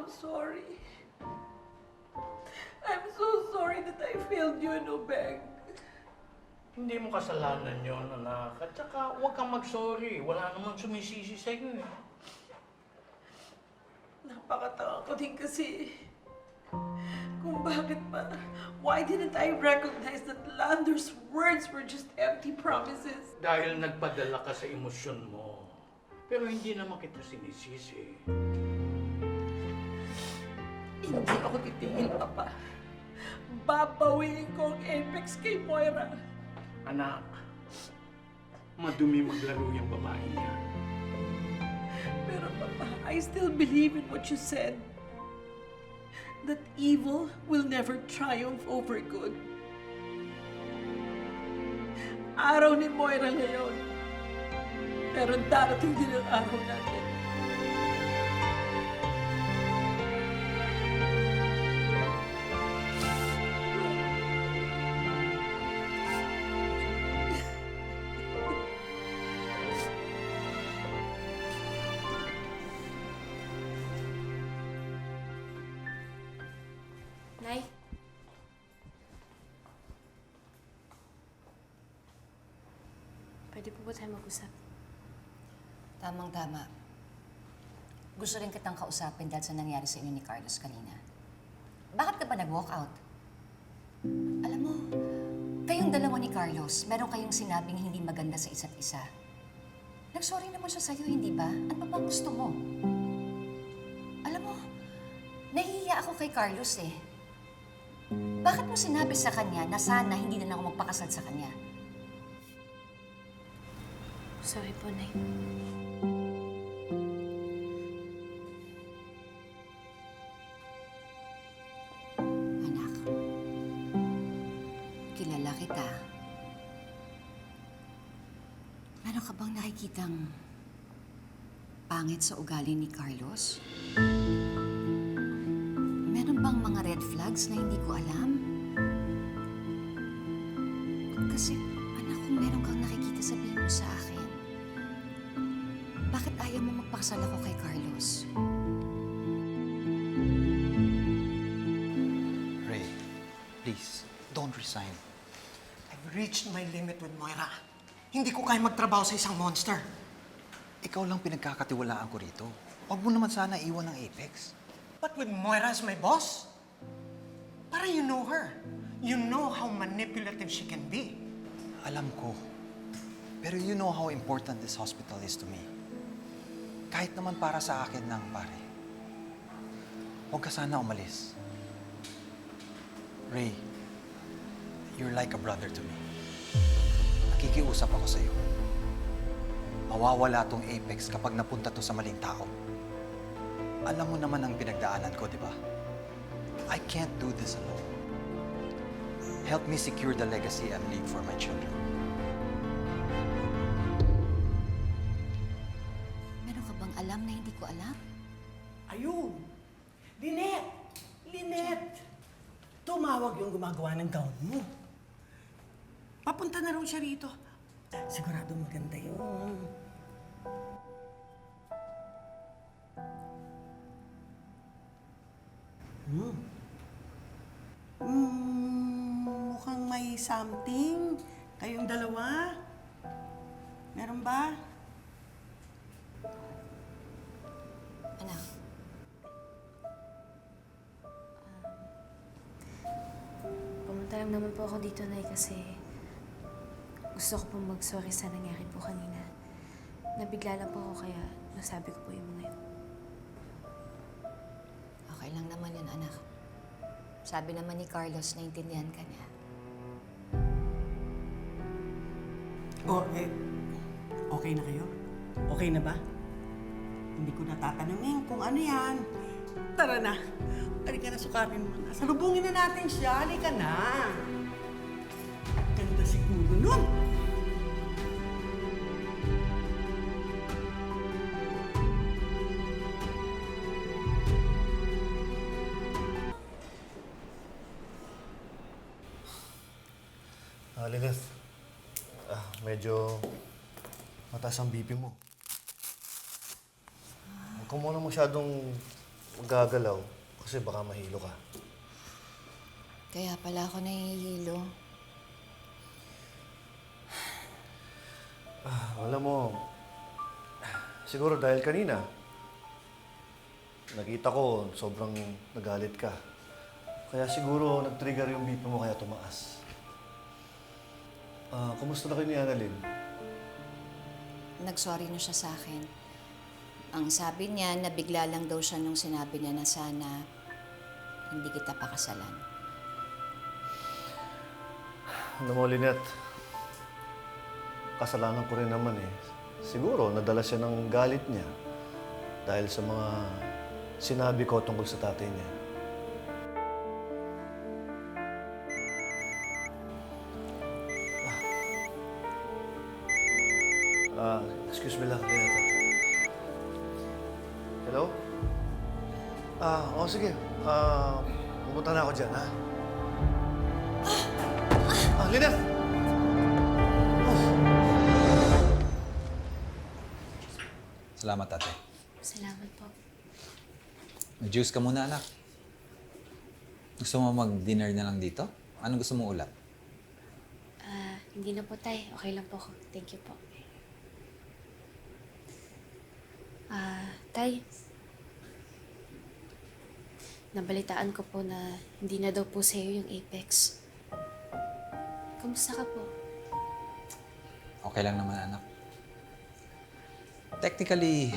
sorry. I'm so sorry that I failed you and Obeng. Hindi mo kasalanan yon, anak. At saka, huwag kang mag-sorry. Wala namang sumisisi sa'yo eh. Napakatanga ko din kasi kung bakit pa. Why didn't I recognize that Lander's words were just empty promises? Dahil nagpadala ka sa emosyon mo. Pero hindi naman kita sinisisi. Hindi ako titigil, Papa. Babawiin ko ang Apex kay Moira. Anak, madumi maglaro yung babae niya. Pero Papa, I still believe in what you said. That evil will never triumph over good. Araw ni Moira ngayon. Pero darating din ang araw natin. Nay? Pwede po ba tayo mag-usap? Tamang-tama. Gusto rin kitang kausapin dahil sa nangyari sa inyo ni Carlos kanina. Bakit ka ba nag-walk out? Alam mo, kayong dalawa ni Carlos, meron kayong sinabing hindi maganda sa isa't isa. Nag-sorry naman siya sa'yo, hindi ba? Ano ba bang gusto mo? Alam mo, nahihiya ako kay Carlos eh. Bakit mo sinabi sa kanya na sana hindi na ako magpakasal sa kanya? Sorry po, Nay. Anak, kilala kita. Meron ka bang nakikitang pangit sa ugali ni Carlos? Meron bang mga red flags na hindi ko alam? Kasi, anak, kung meron kang nakikita, sabihin mo sa akin. Bakit ayaw mo magpakasal ako kay Carlos? Ray, please, don't resign. I've reached my limit with Moira. Hindi ko kaya magtrabaho sa isang monster. Ikaw lang pinagkakatiwalaan ko rito. Huwag mo naman sana iwan ng Apex. But with Moira as my boss, para you know her. You know how manipulative she can be. Alam ko. Pero you know how important this hospital is to me. Kahit naman para sa akin lang, pare. Huwag ka sana umalis. Ray, you're like a brother to me. Nakikiusap ako sa'yo. Mawawala tong Apex kapag napunta to sa maling tao. Alam mo naman ang pinagdaanan ko, di ba? I can't do this alone. Help me secure the legacy and leave for my children. Meron ka bang alam na hindi ko alam? Ayun! Lynette! Lynette! Tumawag yung gumagawa ng gown mo. Papunta na raw siya rito. Sigurado maganda yun. Mukhang may something. Kayong dalawa? Meron ba? Anak, Pumunta lang naman po ako dito, Nay, kasi gusto ko pong mag-sorry sa nangyari po kanina. Nabigla lang po ako, kaya nasabi ko po yung mga yun. okay lang naman yun, anak. Sabi naman ni Carlos, naintindihan ka niya. Okay na kayo? Okay na ba? Hindi ko natatanungin kung ano yan. Tara na. Halika na, sukatin mo na. Salubungin na natin siya. Halika na. Ganda siguro nun. Lynette, medyo mataas ang BP mo. Huwag ka muna masyadong gagalaw kasi baka mahilo ka. Kaya pala ako nahihilo. Alam mo, siguro dahil kanina, nakita ko sobrang nagalit ka. Kaya siguro nag-trigger yung BP mo kaya tumaas. Kumusta na kayo ni Annalyn? Nagsorry na siya sa akin. Ang sabi niya, nabigla lang daw siya nung sinabi niya na sana hindi kita pakasalan. Alam mo, Lynette, kasalanan ko rin naman eh. Siguro, nadala siya ng galit niya dahil sa mga sinabi ko tungkol sa tatay niya. Excuse me lang, Lynette. Hello? Sige. Pumunta na ako dyan, ha? Lynette! Salamat, ate. Salamat po. Mag-juice ka muna, anak. Gusto mo mag-dinner na lang dito? Anong gusto mo ulat? Hindi na po, tay. Okay lang po ako. Thank you po. Tay. Nabalitaan ko po na hindi na daw po sa'yo yung Apex. Kamusta ka po? Okay lang naman, anak. Technically,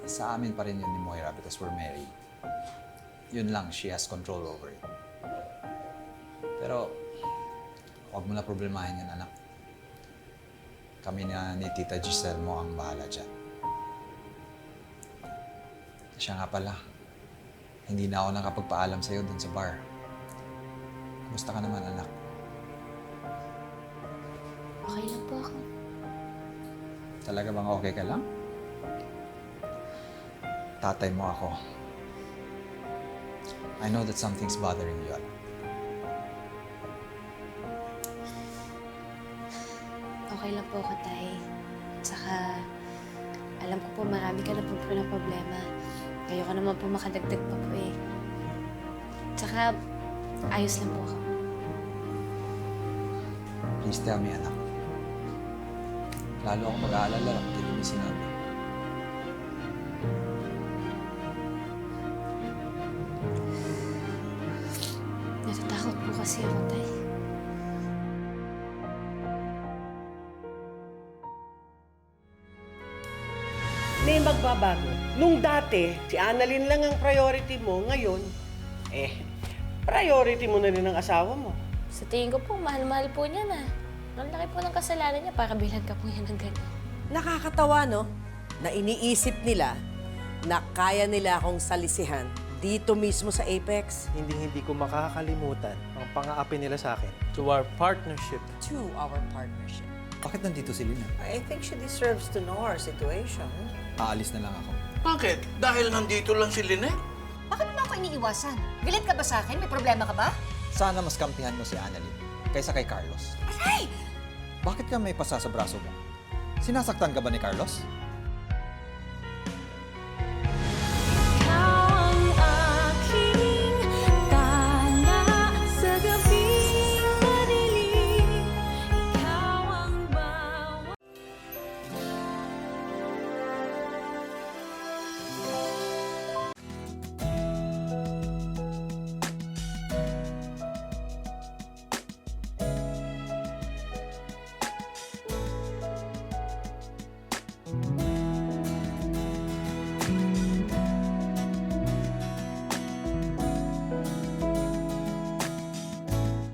sa amin pa rin yun ni Moira because we're married. Yun lang, she has control over it. Pero, huwag mo na problemahin yan, anak. Kami na ni Tita Giselle mo ang bahala dyan. Siya nga pala, hindi na ako nakapagpaalam sa'yo dun sa bar. Kumusta ka naman, anak? Okay lang po ako. Talaga bang okay ka lang? Tatay mo ako. I know that something's bothering you. Okay lang po ako, tay. Tsaka, alam ko po marami ka na po ng problema. Ayoko naman po makadagdag pa po eh. Tsaka, ayos lang po ako. Please tell me, anak. Lalo ako mag-aalala kapag hindi mo sinabi. Natatakot po kasi ako, tay. May magbabago. Nung dati, si Annalyn lang ang priority mo. Ngayon, priority mo na rin ang asawa mo. Sa tingin ko po, mahal-mahal po niya na. Ang laki po ng kasalanan niya para bilhan ka po niya ng ganyan. Nakakatawa, no? Na iniisip nila na kaya nila akong salisihan dito mismo sa Apex. Hindi ko makakalimutan ang pang-aapi nila sa akin to our partnership. To our partnership. Bakit nandito si Lina? I think she deserves to know our situation. Aalis na lang ako. Bakit? Dahil nandito lang si Lynette? Bakit mo ako iniiwasan? Galit ka ba sa akin? May problema ka ba? Sana mas kampihan mo si Annalyn kaysa kay Carlos. Aray! Bakit ka may pasa sa braso mo? Sinasaktan ka ba ni Carlos?